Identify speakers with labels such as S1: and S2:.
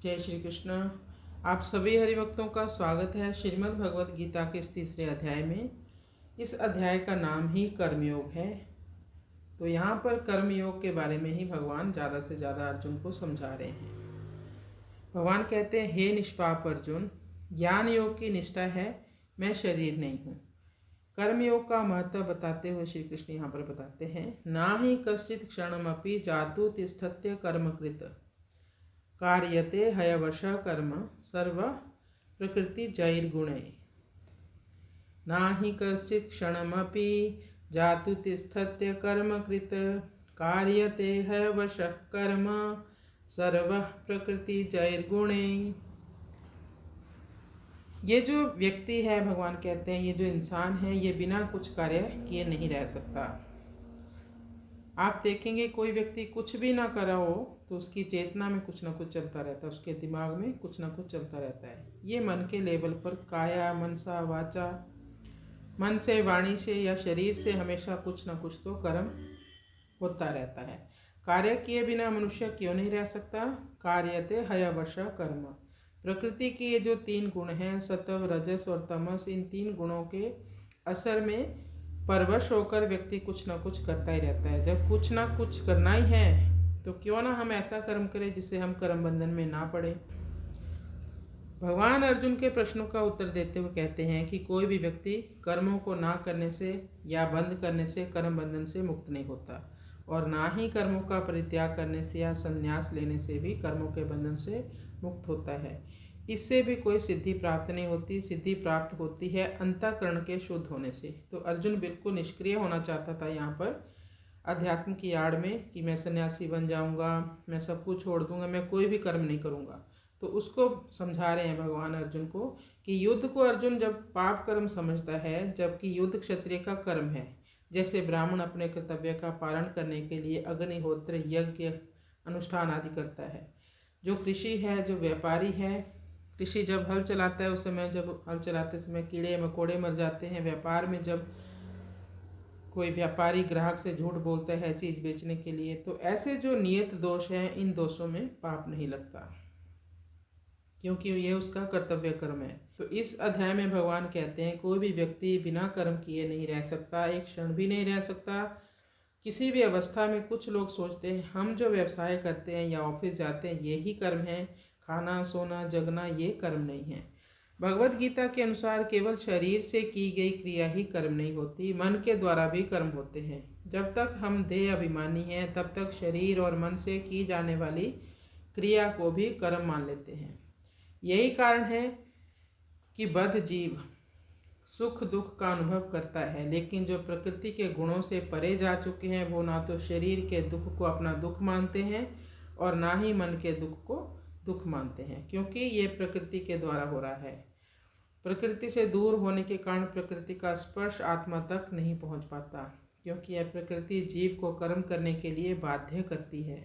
S1: जय श्री कृष्ण। आप सभी हरिभक्तों का स्वागत है श्रीमद् भगवद गीता के इस तीसरे अध्याय में। इस अध्याय का नाम ही कर्मयोग है। तो यहाँ पर कर्मयोग के बारे में ही भगवान ज़्यादा से ज़्यादा अर्जुन को समझा रहे हैं। भगवान कहते हैं, हे निष्पाप अर्जुन, ज्ञान योग की निष्ठा है, मैं शरीर नहीं हूँ। कर्मयोग का महत्व बताते हुए श्री कृष्ण यहाँ पर बताते हैं, ना ही कश्चित क्षणमपि जातु तिष्ठत्य कर्मकृत कार्यते हयवश कर्म सर्व प्रकृति जैर्गुणे। ना ही कश्चित् क्षणमपि जातु तिष्ठत्य कर्मकृत कार्यते हयवश कर्म सर्व प्रकृति जैर्गुणे। ये जो व्यक्ति है, भगवान कहते हैं, ये जो इंसान है, ये बिना कुछ कार्य किए नहीं रह सकता। आप देखेंगे कोई व्यक्ति कुछ भी ना करा हो तो उसकी चेतना में कुछ ना कुछ चलता रहता है, उसके दिमाग में कुछ ना कुछ चलता रहता है। ये मन के लेवल पर काया मनसा वाचा, मन से, वाणी से या शरीर से हमेशा कुछ ना कुछ तो कर्म होता रहता है। कार्य किए बिना मनुष्य क्यों नहीं रह सकता? कार्यते हयवश कर्म। प्रकृति के ये जो तीन गुण हैं, सत्व, रजस और तमस, इन तीन गुणों के असर में परवश होकर व्यक्ति कुछ ना कुछ करता ही रहता है। जब कुछ ना कुछ करना ही है तो क्यों ना हम ऐसा कर्म करें जिससे हम कर्म बंधन में ना पड़े। भगवान अर्जुन के प्रश्नों का उत्तर देते हुए कहते हैं कि कोई भी व्यक्ति कर्मों को ना करने से या बंद करने से कर्म बंधन से मुक्त नहीं होता, और ना ही कर्मों का परित्याग करने से या संन्यास लेने से भी कर्मों के बंधन से मुक्त होता है। इससे भी कोई सिद्धि प्राप्त नहीं होती। सिद्धि प्राप्त होती है अंतःकरण के शुद्ध होने से। तो अर्जुन बिल्कुल निष्क्रिय होना चाहता था यहाँ पर अध्यात्म की आड़ में कि मैं सन्यासी बन जाऊँगा, मैं सब कुछ छोड़ दूँगा, मैं कोई भी कर्म नहीं करूँगा। तो उसको समझा रहे हैं भगवान अर्जुन को कि युद्ध को अर्जुन जब पाप कर्म समझता है, जबकि युद्ध क्षत्रिय का कर्म है। जैसे ब्राह्मण अपने कर्तव्य का पालन करने के लिए अग्निहोत्र, यज्ञ, अनुष्ठान आदि करता है। जो कृषि है, जो व्यापारी है, कृषि जब हल चलाता है, उस समय जब हल चलाते समय कीड़े मकोड़े मर जाते हैं। व्यापार में जब कोई व्यापारी ग्राहक से झूठ बोलता है चीज़ बेचने के लिए, तो ऐसे जो नियत दोष हैं, इन दोषों में पाप नहीं लगता, क्योंकि ये उसका कर्तव्य कर्म है। तो इस अध्याय में भगवान कहते हैं, कोई भी व्यक्ति बिना कर्म किए नहीं रह सकता, एक क्षण भी नहीं रह सकता, किसी भी अवस्था में। कुछ लोग सोचते हैं हम जो व्यवसाय करते हैं या ऑफिस जाते हैं यही कर्म है, खाना सोना जगना ये कर्म नहीं है। भगवद गीता के अनुसार केवल शरीर से की गई क्रिया ही कर्म नहीं होती, मन के द्वारा भी कर्म होते हैं। जब तक हम देह अभिमानी हैं तब तक शरीर और मन से की जाने वाली क्रिया को भी कर्म मान लेते हैं। यही कारण है कि बद्ध जीव सुख दुख का अनुभव करता है, लेकिन जो प्रकृति के गुणों से परे जा चुके हैं वो ना तो शरीर के दुख को अपना दुख मानते हैं और ना ही मन के दुख को दुख मानते हैं, क्योंकि ये प्रकृति के द्वारा हो रहा है। प्रकृति से दूर होने के कारण प्रकृति का स्पर्श आत्मा तक नहीं पहुंच पाता, क्योंकि यह प्रकृति जीव को कर्म करने के लिए बाध्य करती है।